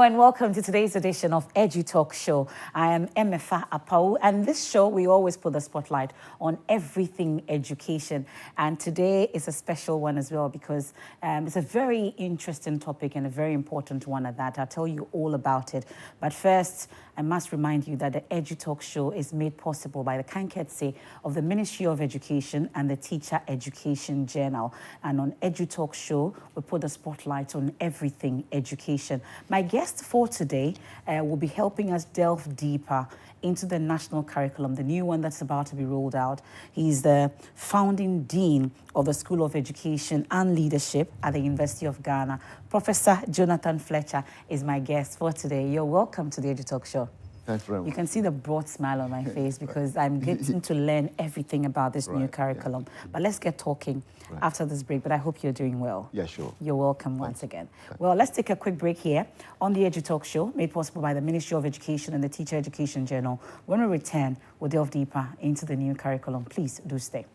And welcome to today's edition of Edu Talk Show. I am Emefa Apau, and this show we always put the spotlight on everything education. And today is a special one as well because it's a very interesting topic and a very important one at that. I'll tell you all about it. But first, I must remind you that the Edu Talk Show is made possible by the Kanketse of the Ministry of Education and the Teacher Education Journal. And on Edu Talk Show, we put the spotlight on everything education. My guest for today will be helping us delve deeper into the national curriculum, the new one that's about to be rolled out. He's the founding dean of the School of Education and Leadership at the University of Ghana. Professor Jonathan Fletcher is my guest for today. You're welcome to the Edu Talk Show. Thanks very much. You can see the broad smile on my face because I'm getting to learn everything about this new curriculum. Yeah. But let's get talking after this break. But I hope you're doing well. Yeah, sure. You're welcome once again. Well, let's take a quick break here on the Edu Talk Show, made possible by the Ministry of Education and the Teacher Education Journal. When we return, we'll delve deeper into the new curriculum. Please do stay.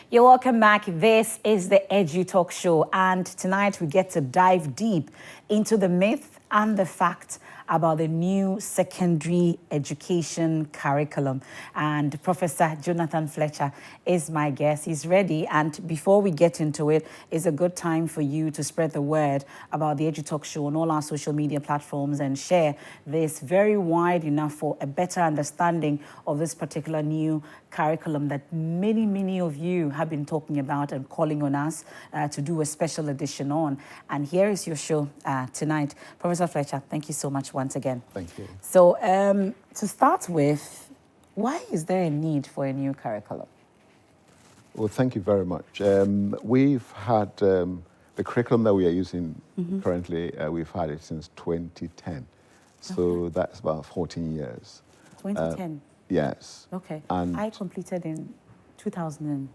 You're welcome back. This is the Edu Talk Show, and tonight we get to dive deep into the myth and the fact about the new secondary education curriculum. And Professor Jonathan Fletcher is my guest. He's ready. And before we get into it, it's a good time for you to spread the word about the Edu Talk Show on all our social media platforms and share this very wide enough for a better understanding of this particular new curriculum that many of you have been talking about and calling on us to do a special edition on. And here is your show tonight. Professor Fletcher, thank you so much once again. Thank you. So to start with, why is there a need for a new curriculum? Well, thank you very much. We've had the curriculum that we are using currently, we've had it since 2010. So that's about 14 years. 2010? Yes. Okay. And I completed in 2000.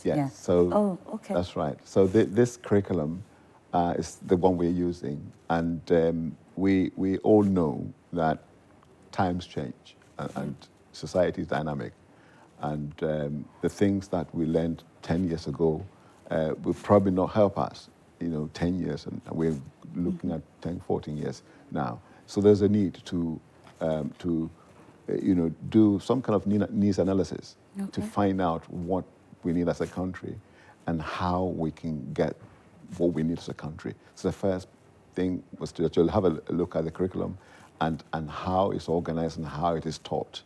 Yes. Yeah. So okay. That's right. So this curriculum is the one we're using. And we all know that times change and society is dynamic. And the things that we learned 10 years ago will probably not help us, 10 years. And we're looking at 10, 14 years now. So there's a need to do some kind of needs analysis to find out what we need as a country and how we can get what we need as a country. So the first thing was to actually have a look at the curriculum and how it's organized and how it is taught.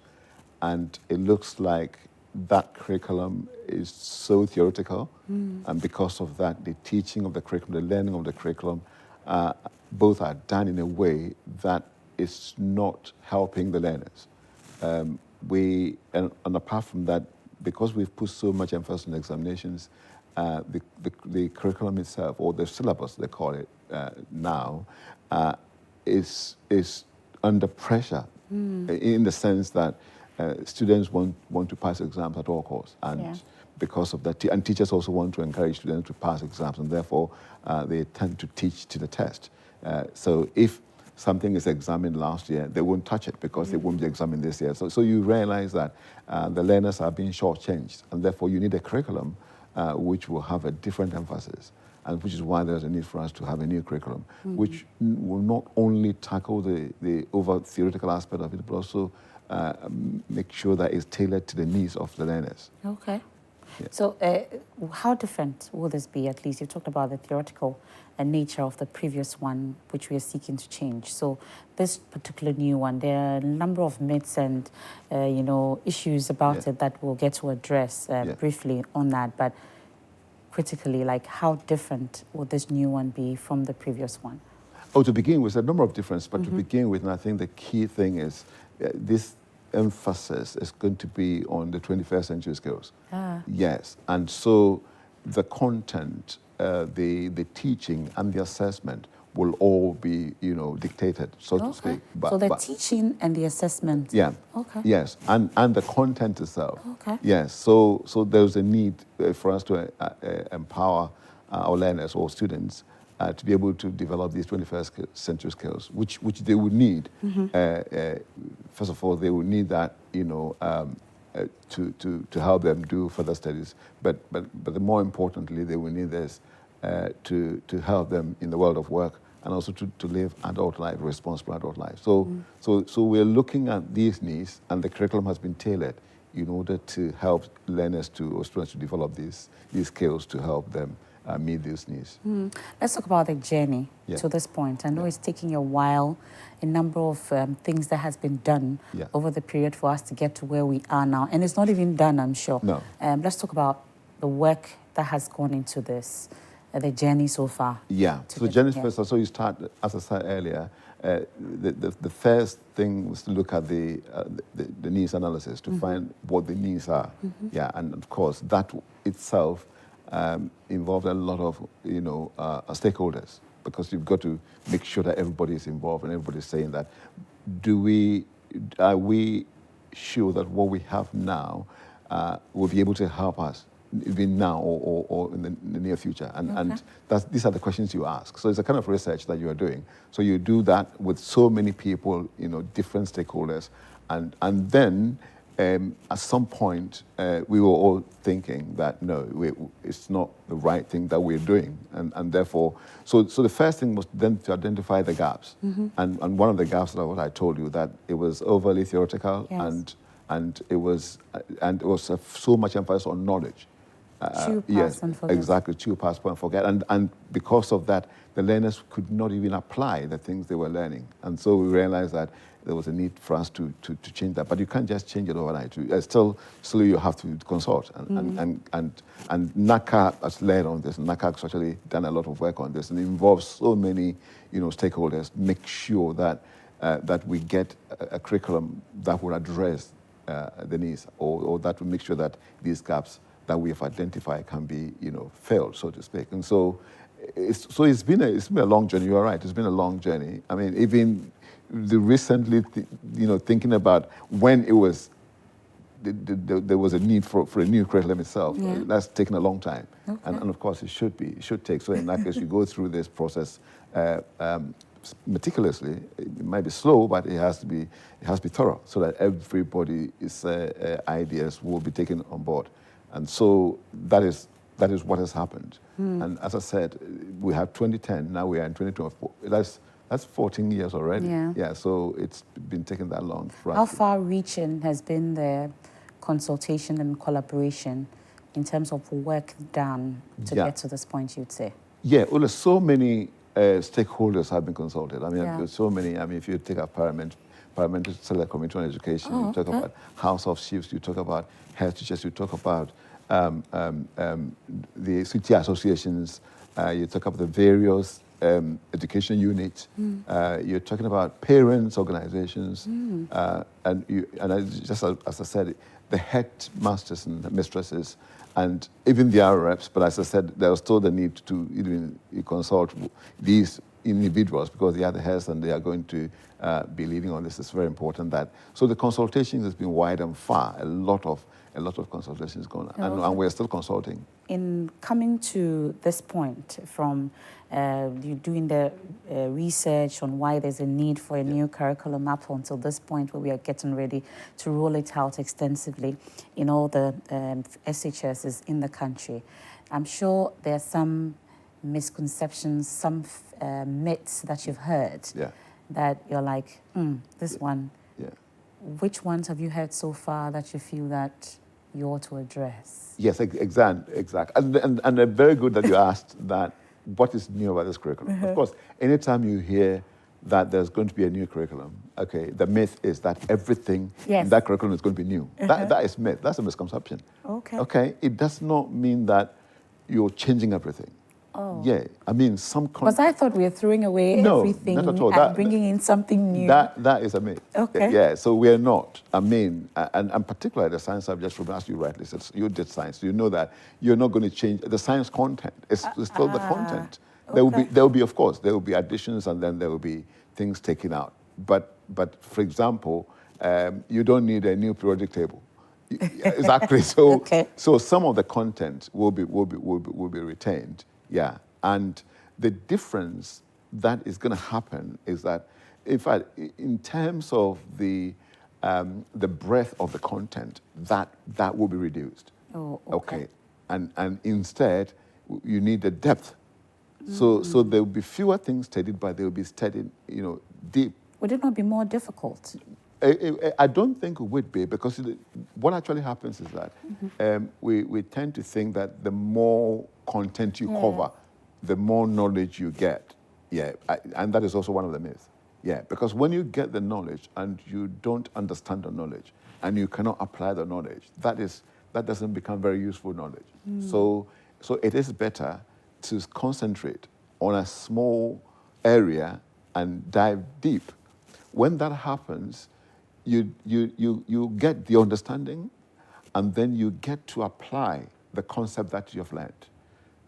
And it looks like that curriculum is so theoretical, and because of that, the teaching of the curriculum, the learning of the curriculum, both are done in a way that is not helping the learners. And apart from that, because we've put so much emphasis on examinations, the curriculum itself, or the syllabus they call it now, is under pressure in the sense that students want to pass exams at all costs, and because of that, and teachers also want to encourage students to pass exams, and therefore they tend to teach to the test. So if something is examined last year, they won't touch it because they won't be examined this year. So you realize that the learners are being shortchanged, and therefore you need a curriculum which will have a different emphasis, and which is why there's a need for us to have a new curriculum, which will not only tackle the over theoretical aspect of it, but also make sure that it's tailored to the needs of the learners. Okay. Yeah. So how different will this be? At least you talked about the theoretical nature of the previous one, which we are seeking to change. So this particular new one, there are a number of myths and issues about it that we'll get to address briefly on that. But critically, like, how different will this new one be from the previous one? Oh, to begin with, a number of differences. But to begin with, and I think the key thing is this emphasis is going to be on the 21st century skills. Yes, and so the content, the teaching and the assessment will all be, dictated, so to speak. So the teaching and the assessment. Yeah. Okay. Yes, and the content itself. Okay. Yes. So there's a need for us to empower our learners or students to be able to develop these 21st century skills, which they would need. First of all, they would need that, to help them do further studies. But the more importantly, they will need this to help them in the world of work and also to live adult life, responsible adult life. So we're looking at these needs, and the curriculum has been tailored in order to help learners or students to develop these skills to help them meet these needs. Let's talk about the journey to this point. I know it's taking a while, a number of things that has been done over the period for us to get to where we are now. And it's not even done, I'm sure. No. Let's talk about the work that has gone into this, the journey so far. Yeah, so the journey first, so you start, as I said earlier, the first thing was to look at the needs analysis to find what the needs are. Yeah, and of course, that itself involved a lot of, stakeholders, because you've got to make sure that everybody is involved and everybody's saying that, are we sure that what we have now will be able to help us even now or in the near future? And these are the questions you ask. So it's a kind of research that you are doing. So you do that with so many people, different stakeholders, and then at some point, we were all thinking that, no, it's not the right thing that we're doing. And therefore, so the first thing was then to identify the gaps. And one of the gaps that I told you, that it was overly theoretical, and it was so much emphasis on knowledge. And forget. Exactly, chew, pass, and forget. And because of that, the learners could not even apply the things they were learning. And so we realized that there was a need for us to change that. But you can't just change it overnight. Still you have to consult. And NACA has led on this. NACA has actually done a lot of work on this, and it involves so many stakeholders. Make sure that we get a curriculum that will address the needs, or that will make sure that these gaps that we have identified can be filled, so to speak. And so it's been a long journey. You are right. It's been a long journey. I mean, even recently, thinking about when it was, there was a need for a new curriculum itself. That's taken a long time, and of course it should take. So in that case, you go through this process meticulously. It might be slow, but it has to be thorough, so that everybody's ideas will be taken on board. And so that is what has happened. And as I said, we have 2010. Now we are in 2024. That's 14 years already. Yeah. So it's been taking that long for us. How far-reaching has been the consultation and collaboration in terms of work done to get to this point, you'd say? Yeah. Well, so many stakeholders have been consulted. I mean, there's so many. I mean, if you take a Parliamentary Select Committee on Education, you talk about House of Chiefs, you talk about head teachers, you talk about the city associations, you talk about the various education units, you're talking about parents' organizations, just as I said, the headmasters and mistresses, and even the reps. But as I said, there's still the need to even consult these individuals, because they are the heads and they are going to be leading on this. It's very important that. So the consultation has been wide and far. A lot of consultations going on, and we're still consulting. In coming to this point, from you doing the research on why there's a need for a new curriculum up until this point where we are getting ready to roll it out extensively in all the SHSs in the country, I'm sure there are some misconceptions, some myths that you've heard that you're like, this one. Which ones have you heard so far that you feel that you ought to address? Yes, exactly. And very good that you asked that. What is new about this curriculum? Of course, anytime you hear that there's going to be a new curriculum, okay, the myth is that everything in that curriculum is going to be new. That is myth. That's a misconception. Okay, it does not mean that you're changing everything. Yeah, I mean, because I thought we were throwing away everything not at all. And bringing in something new. That is a myth. Okay. Yeah, so we are not. I mean, and particularly the science subject, as you rightly said, you did science, so you know that you're not going to change the science content. It's still the content. There will be, of course, there will be additions and then there will be things taken out. But for example, you don't need a new periodic table. Exactly. So Okay. so some of the content will be retained. Yeah. And the difference that is going to happen is that, in fact, in terms of the breadth of the content, that will be reduced. Oh, okay. And instead, you need the depth. So there will be fewer things studied, but they will be studied, deep. Would it not be more difficult? I don't think it would be, because what actually happens is that we tend to think that the more content you cover, the more knowledge you get. Yeah, and that is also one of the myths. Yeah, because when you get the knowledge and you don't understand the knowledge and you cannot apply the knowledge, that doesn't become very useful knowledge. So it is better to concentrate on a small area and dive deep. When that happens, you get the understanding, and then you get to apply the concept that you've learned.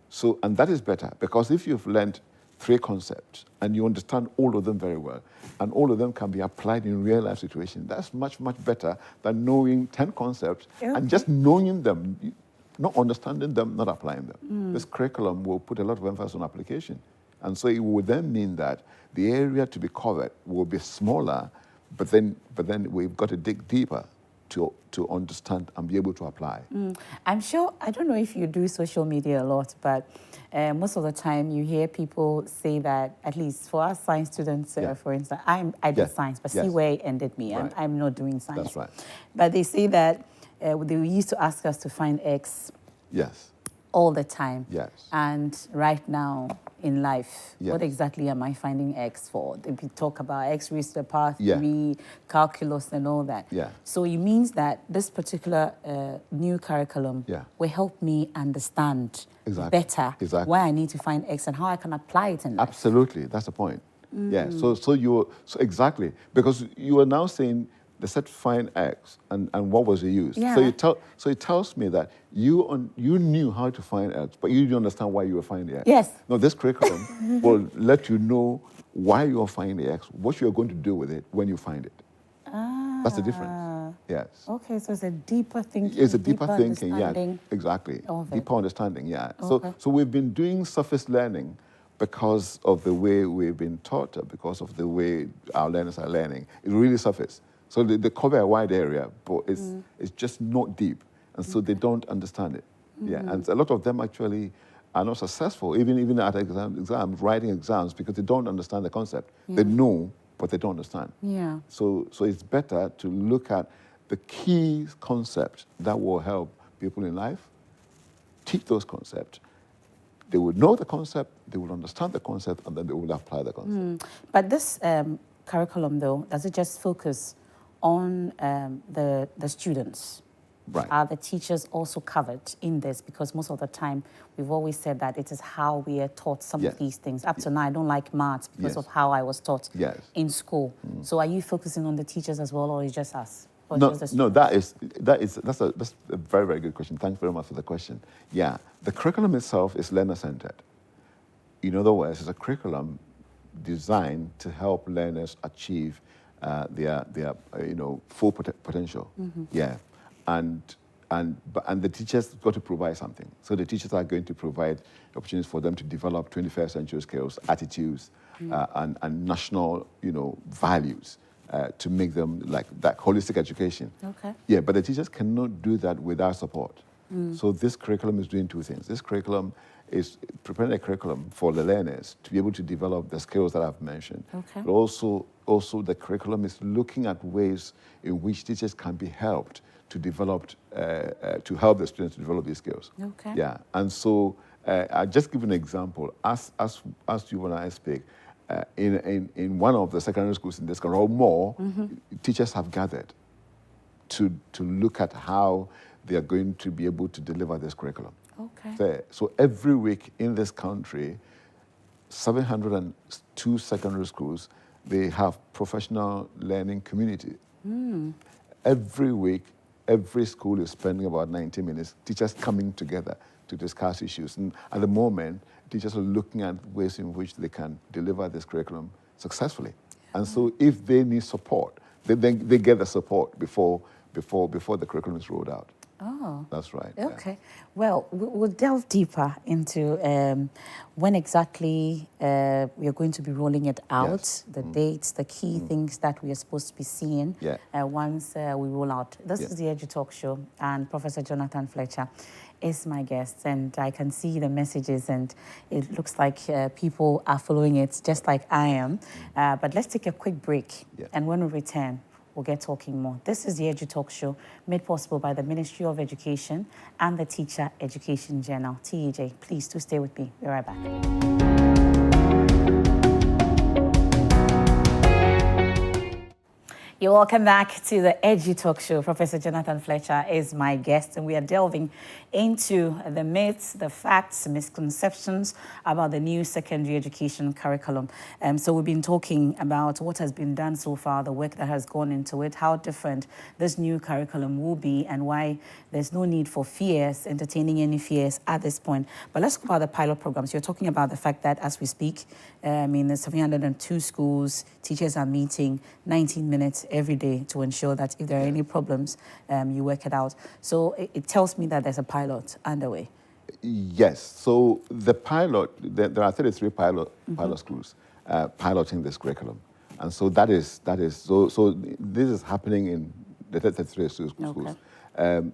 So, and that is better, because if you've learned 3 concepts and you understand all of them very well, and all of them can be applied in real life situations, that's much, much better than knowing 10 concepts and just knowing them, not understanding them, not applying them. This curriculum will put a lot of emphasis on application. And so it would then mean that the area to be covered will be smaller, but then we've got to dig deeper to understand and be able to apply. I'm sure, I don't know if you do social media a lot, but most of the time you hear people say that, at least for us science students, for instance, I did science, but see where it ended me. Right. I'm not doing science. That's right. But they say that they used to ask us to find X all the time. Yes. And right now in life, Yes. what exactly am I finding X for? We talk about X raised to the power 3, calculus and all that. Yeah. So it means that this particular new curriculum will help me understand better why I need to find X and how I can apply it in life. Absolutely, that's the point. Yeah, so exactly, because you are now saying they said find X, and what was it used? Yeah. So it tells me that you knew how to find X, but you didn't understand why you were finding X. Yes. No, this curriculum will let you know why you are finding X, what you are going to do with it when you find it. That's the difference. Yes. Okay, so it's a deeper thinking. It's a deeper thinking, exactly. Deeper understanding, Okay. So we've been doing surface learning because of the way we've been taught, because of the way our learners are learning. It's really surface. So they cover a wide area, but it's just not deep. And so they don't understand it. Yeah, and a lot of them actually are not successful, even at exams, writing exams, because they don't understand the concept. They know, but they don't understand. Yeah. So it's better to look at the key concepts that will help people in life, teach those concepts. They will know the concept, they will understand the concept, and then they will apply the concept. But this curriculum, though, does it just focus on the students? Right. Are the teachers also covered in this? Because most of the time, we've always said that it is how we are taught some of these things. Up to now, I don't like maths because of how I was taught in school. So are you focusing on the teachers as well, or is it just us? Or just the that's a very, very good question. Thanks very much for the question. Yeah, the curriculum itself is learner-centered. In other words, it's a curriculum designed to help learners achieve their full potential. Yeah. And the teachers got to provide something. So the teachers are going to provide opportunities for them to develop 21st century skills, attitudes, and national, values to make them like that holistic education. Okay. Yeah, but the teachers cannot do that without support. So this curriculum is doing 2 things. This curriculum is preparing a curriculum for the learners to be able to develop the skills that I've mentioned. Okay. But also the curriculum is looking at ways in which teachers can be helped to develop, to help the students to develop these skills. Okay. Yeah, and so I'll just give an example. As you and I speak, in one of the secondary schools in this country, or more, teachers have gathered to look at how they are going to be able to deliver this curriculum. Okay. So every week in this country, 702 secondary schools, they have professional learning community. Every week, every school is spending about 90 minutes, teachers coming together to discuss issues. And at the moment, teachers are looking at ways in which they can deliver this curriculum successfully. And so if they need support, they get the support before the curriculum is rolled out. Oh, that's right. Okay. Yeah. Well, we'll delve deeper into when exactly we are going to be rolling it out, Yes. the dates, the key things that we are supposed to be seeing once we roll out. This is the EduTalk Show, and Professor Jonathan Fletcher is my guest, and I can see the messages, and it looks like people are following it just like I am. But let's take a quick break, and when we return, we'll get talking more. This is the EduTalk Show, made possible by the Ministry of Education and the Teacher Education Journal, TEJ. Please do stay with me. We're right back. You're welcome back to the EduTalk Show. Professor Jonathan Fletcher is my guest, and we are delving into the myths, the facts, misconceptions about the new secondary education curriculum. So we've been talking about what has been done so far, the work that has gone into it, how different this new curriculum will be, and why there's no need for fears, entertaining any fears at this point. But let's talk about the pilot programs. You're talking about the fact that as we speak, in the 702 schools, teachers are meeting 19 minutes every day to ensure that if there are any problems, you work it out. So it tells me that there's a pilot underway. Yes. So the pilot, there are 33 pilot schools piloting this curriculum, and so that is so this is happening in the 33 schools. Okay.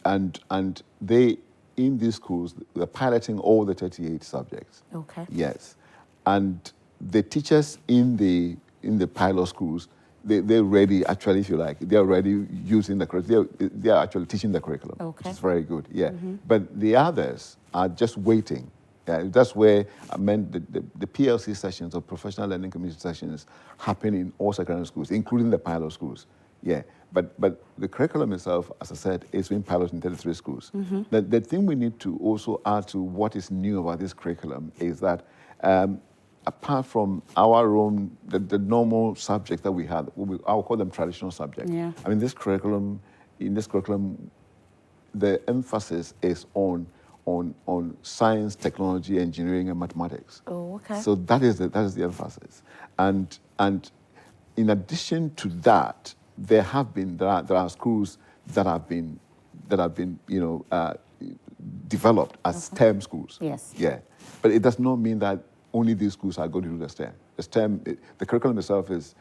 And they, in these schools, they're piloting all the 38 subjects. Okay. Yes, and the teachers in the pilot schools, they're ready, actually, if you like. They're already using the curriculum. They're actually teaching the curriculum, which is very good, But the others are just waiting. That's where I meant the PLC sessions, or professional learning community sessions, happen in all secondary schools, including the pilot schools. But the curriculum itself, as I said, is being piloted in 33 schools. The thing we need to also add to what is new about this curriculum is that apart from our own, the normal subjects that we had, I'll call them traditional subjects. I mean, in this curriculum, the emphasis is on science, technology, engineering, and mathematics. Oh, okay. So that is the emphasis. And in addition to that, there are schools that have been developed as STEM schools. Yes. But it does not mean that only these schools are going to do the STEM. The curriculum itself is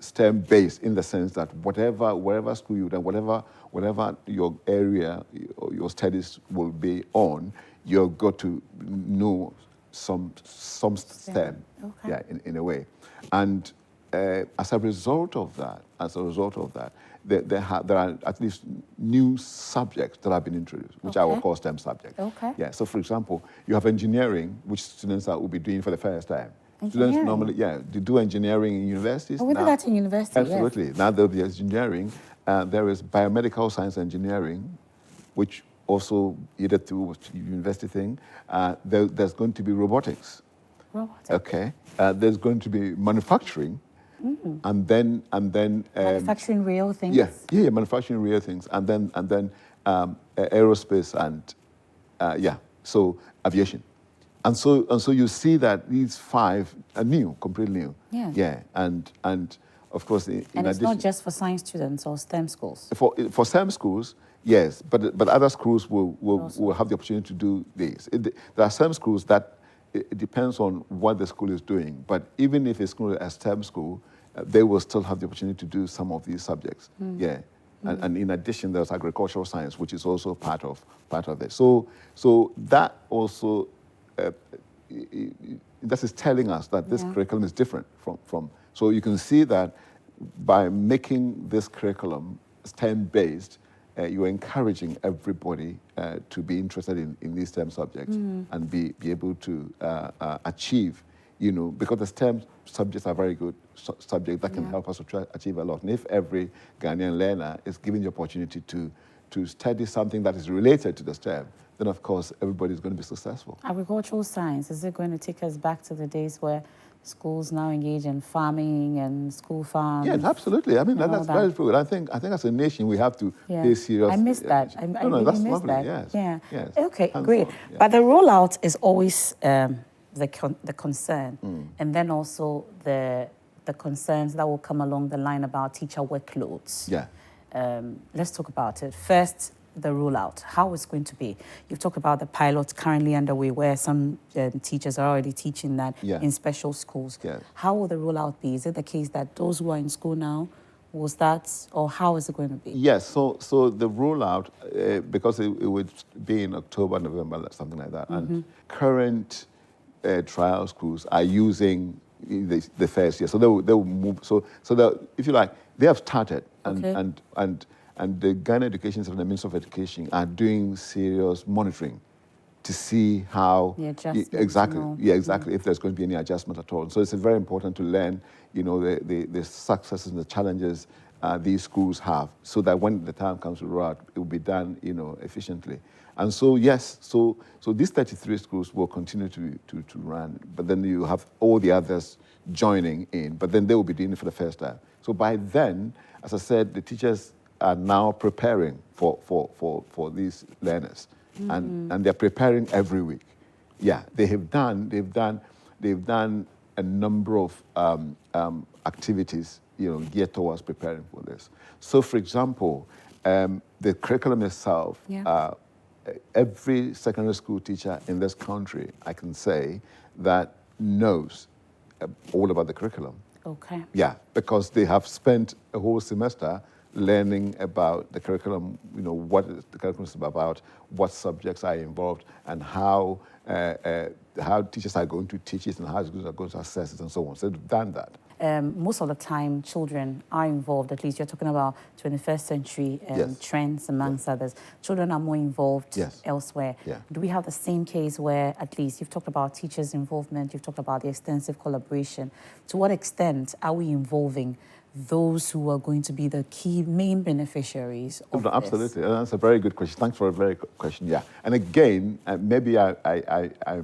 STEM based, in the sense that whatever school you're in, whatever your area or your studies will be on, you've got to know some STEM. Okay. In a way. And as a result of that, there are at least new subjects that have been introduced, which I will call STEM subjects. Okay. So for example, you have engineering, which students will be doing for the first time. Students normally, they do engineering in universities. We do that in university. Absolutely. Now there'll be engineering. There is biomedical science engineering, which also either through university thing. There's going to be robotics. Okay. There's going to be manufacturing. And then manufacturing real things. Manufacturing real things, and then aerospace and so aviation, and so you see that these 5 are new, completely new. And of course, in and it's addition, not just for science students or STEM schools. For STEM schools, yes, but other schools will have the opportunity to do this. There are STEM schools that. It depends on what the school is doing, but even if a school is a STEM school, they will still have the opportunity to do some of these subjects. And in addition, there's agricultural science, which is also part of this. So that also that is telling us that this curriculum is different from. So you can see that by making this curriculum STEM based, you're encouraging everybody to be interested in these STEM subjects and be able to achieve, because the STEM subjects are very good subjects that can help us to achieve a lot. And if every Ghanaian learner is given the opportunity to study something that is related to the STEM, then of course everybody is going to be successful. Agricultural science, is it going to take us back to the days where schools now engage in farming and school farms. Yes, absolutely. I mean, and all that's that. very true. I think as a nation, we have to pay serious. I missed that. I no, really that's missed lovely. that. Yes. Yeah. Yes. Okay, Hands great. on, yeah. But the rollout is always the concern, and then also the concerns that will come along the line about teacher workloads. Yeah. Let's talk about it. First, the rollout, how it's going to be. You've talked about the pilot currently underway where some teachers are already teaching that in special schools. Yes. How will the rollout be? Is it the case that those who are in school now will start, or how is it going to be? Yes, so the rollout, because it would be in October, November, something like that, and current trial schools are using the first year, so they will move. So if you like, they have started, and the Ghana Education Service and the Ministry of Education are doing serious monitoring to see how exactly if there's going to be any adjustment at all. So it's very important to learn, the successes and the challenges these schools have, so that when the time comes to roll out, it will be done, efficiently. And so yes, so these 33 schools will continue to run, but then you have all the others joining in, but then they will be doing it for the first time. So by then, as I said, the teachers are now preparing for these learners, and they're preparing every week. Yeah, they've done a number of activities, geared towards preparing for this. So, for example, the curriculum itself. Every secondary school teacher in this country, I can say, that knows all about the curriculum. Okay. Yeah, because they have spent a whole semester learning about the curriculum, what the curriculum is about, what subjects are involved, and how teachers are going to teach it and how schools are going to assess it and so on. So they've done that. Most of the time, children are involved, at least you're talking about 21st century trends amongst others. Children are more involved elsewhere. Yeah. Do we have the same case where, at least, you've talked about teachers' involvement, you've talked about the extensive collaboration. To what extent are we involving those who are going to be the key main beneficiaries of this? Absolutely, and that's a very good question. Thanks for a very good question. Yeah, and again, maybe I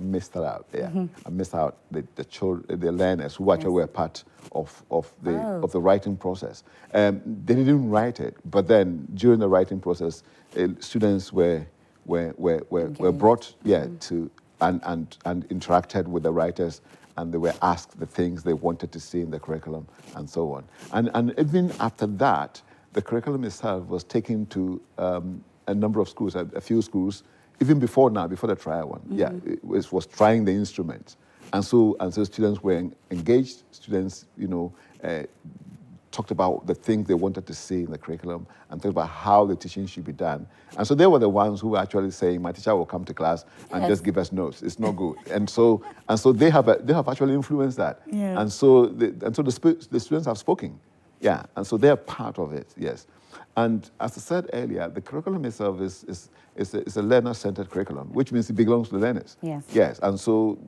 missed that out. Yeah, I missed out the children, the learners who actually were part of the writing process. They didn't write it, but then during the writing process, students were brought to and interacted with the writers, and they were asked the things they wanted to see in the curriculum and so on. And even after that, the curriculum itself was taken to a number of schools, a few schools, even before the trial one. Yeah, it was trying the instruments. And so students were engaged, students, talked about the things they wanted to see in the curriculum and talked about how the teaching should be done. And so they were the ones who were actually saying, my teacher will come to class and just give us notes. It's not good. and so they have actually influenced that. Yeah. And so the students have spoken. Yeah. And so they're part of it, yes. And as I said earlier, the curriculum itself is a learner-centered curriculum, which means it belongs to the learners. Yes. Yes. And so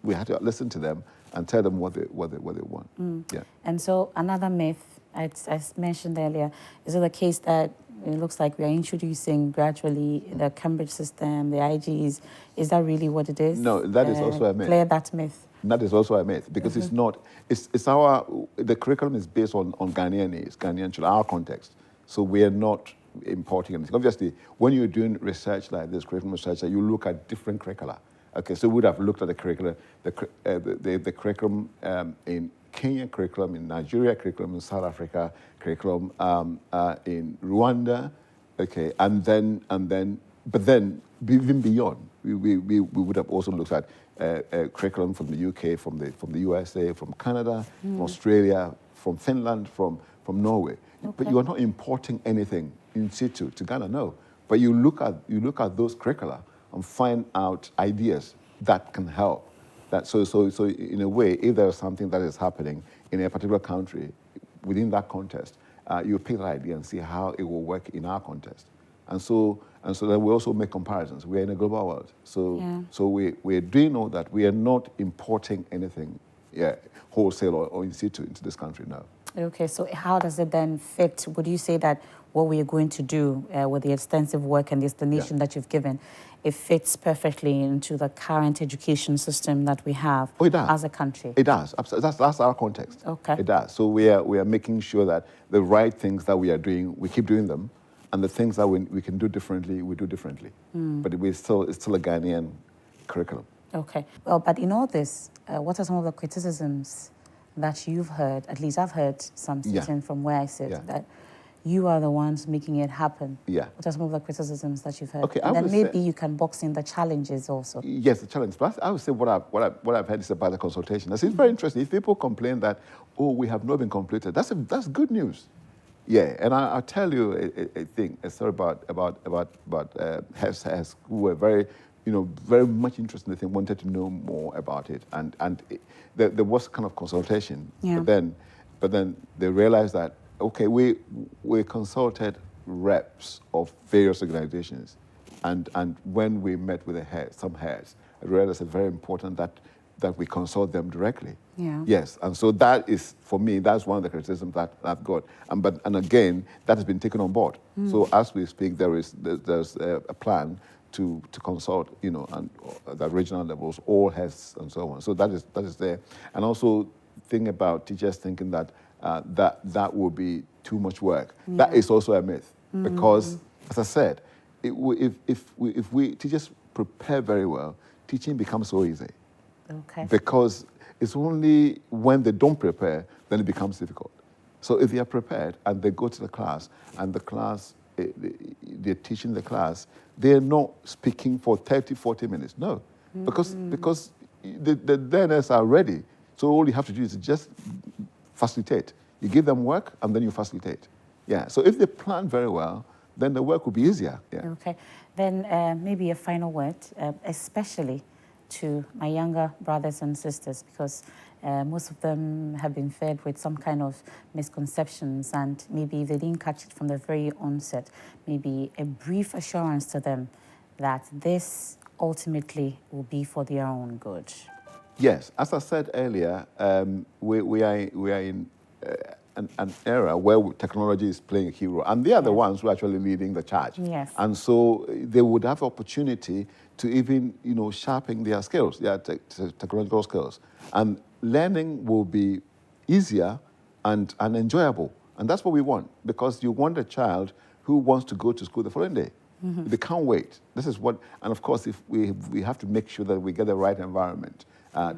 we had to listen to them and tell them what they want. Yeah. And so another myth, as mentioned earlier, is it the case that it looks like we are introducing gradually the Cambridge system, the IGs? Is that really what it is? No, that is also a myth. Clear that myth. That is also a myth, because it's not. The curriculum is based on Ghanaian needs, Ghanaian children, our context. So we are not importing anything. Obviously, when you're doing research like this, curriculum research, you look at different curricula. Okay, so we would have looked at the curriculum, the curriculum in Kenya, curriculum in Nigeria, curriculum in South Africa, curriculum in Rwanda, okay, but then even beyond, we would have also looked at curriculum from the UK, from the USA, from Canada, from Australia, from Finland, from Norway. Okay. But you are not importing anything in situ to Ghana, no. But you look at those curricula and find out ideas that can help. So in a way, if there is something that is happening in a particular country, within that context, you pick that idea and see how it will work in our context. And so then we also make comparisons. We are in a global world. So we're doing all that. We are not importing anything wholesale or in situ into this country now. Okay, so how does it then fit? Would you say that what we are going to do with the extensive work and the explanation that you've given, it fits perfectly into the current education system that we have as a country? It does. That's our context. Okay. It does. So we are making sure that the right things that we are doing, we keep doing them, and the things that we can do differently, we do differently. But it's still a Ghanaian curriculum. Okay. Well, but in all this, what are some of the criticisms that you've heard? At least I've heard some sitting from where I sit, that you are the ones making it happen. Yeah. What are some of the criticisms that you've heard? Okay, and then maybe you can box in the challenges also. Yes, the challenge. But I would say what I've heard is about the consultation. It's very interesting. If people complain that, oh, we have not been completed, that's good news. Yeah, and I'll tell you a story about heads who were very much interested in the thing, wanted to know more about it, and there was kind of consultation. Yeah. But then they realized that, okay, we consulted reps of various organizations, and when we met with some heads, I realized it's very important that we consult them directly. Yeah. Yes, and so that is, for me, that's one of the criticisms that I've got. And again, that has been taken on board. So as we speak, there's a plan to consult, and the regional levels, all heads and so on. So that is there. And also think about teachers thinking that that will be too much work. Yeah. That is also a myth, because, as I said, if we teachers prepare very well, teaching becomes so easy. Okay. Because it's only when they don't prepare, then it becomes difficult. So if they are prepared and they go to the class, and the class, they're teaching the class, they're not speaking for 30, 40 minutes. No, because the learners are ready. So all you have to do is just facilitate. You give them work, and then you facilitate. Yeah, so if they plan very well, then the work will be easier. Yeah. Okay. Then maybe a final word, especially to my younger brothers and sisters, because most of them have been fed with some kind of misconceptions, and maybe if they didn't catch it from the very onset, maybe a brief assurance to them that this ultimately will be for their own good. Yes, as I said earlier, we are in an era where technology is playing a key role, and they are the ones who are actually leading the charge. Yes. And so they would have opportunity to even, sharpen their skills, their technological skills. And learning will be easier and enjoyable. And that's what we want, because you want a child who wants to go to school the following day. They can't wait. This is what, and of course, if we have to make sure that we get the right environment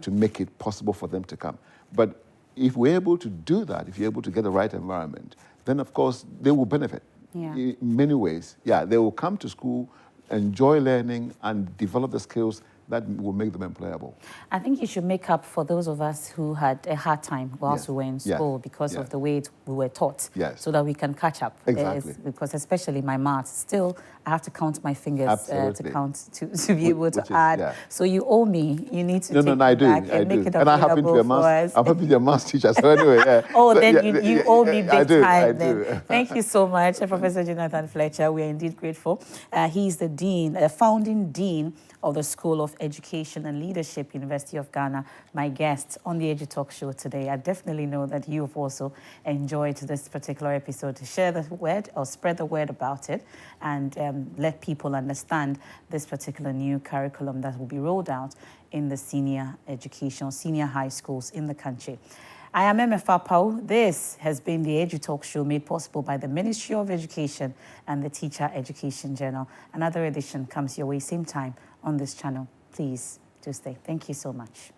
to make it possible for them to come. But if we're able to do that, if you're able to get the right environment, then of course they will benefit in many ways. Yeah, they will come to school, enjoy learning, and develop the skills that will make them employable. I think you should make up for those of us who had a hard time whilst we were in school because of the way we were taught, so that we can catch up. Exactly. Because especially my maths, still I have to count my fingers to be able to add. So you owe me. You need to take it back and make it available for us. I'm happy to be a maths teacher, so anyway. Oh, so, then you owe me big time. I do. Thank you so much, Professor Jonathan Fletcher. We are indeed grateful. He's the dean, founding dean of the School of Education and Leadership, University of Ghana, my guest on the Edu Talk Show today. I definitely know that you've also enjoyed this particular episode. To share the word or spread the word about it and let people understand this particular new curriculum that will be rolled out in the senior education, senior high schools in the country. I am Emefa Pau. This has been the Edu Talk Show, made possible by the Ministry of Education and the Teacher Education Journal. Another edition comes your way same time on this channel. Please do stay. Thank you so much.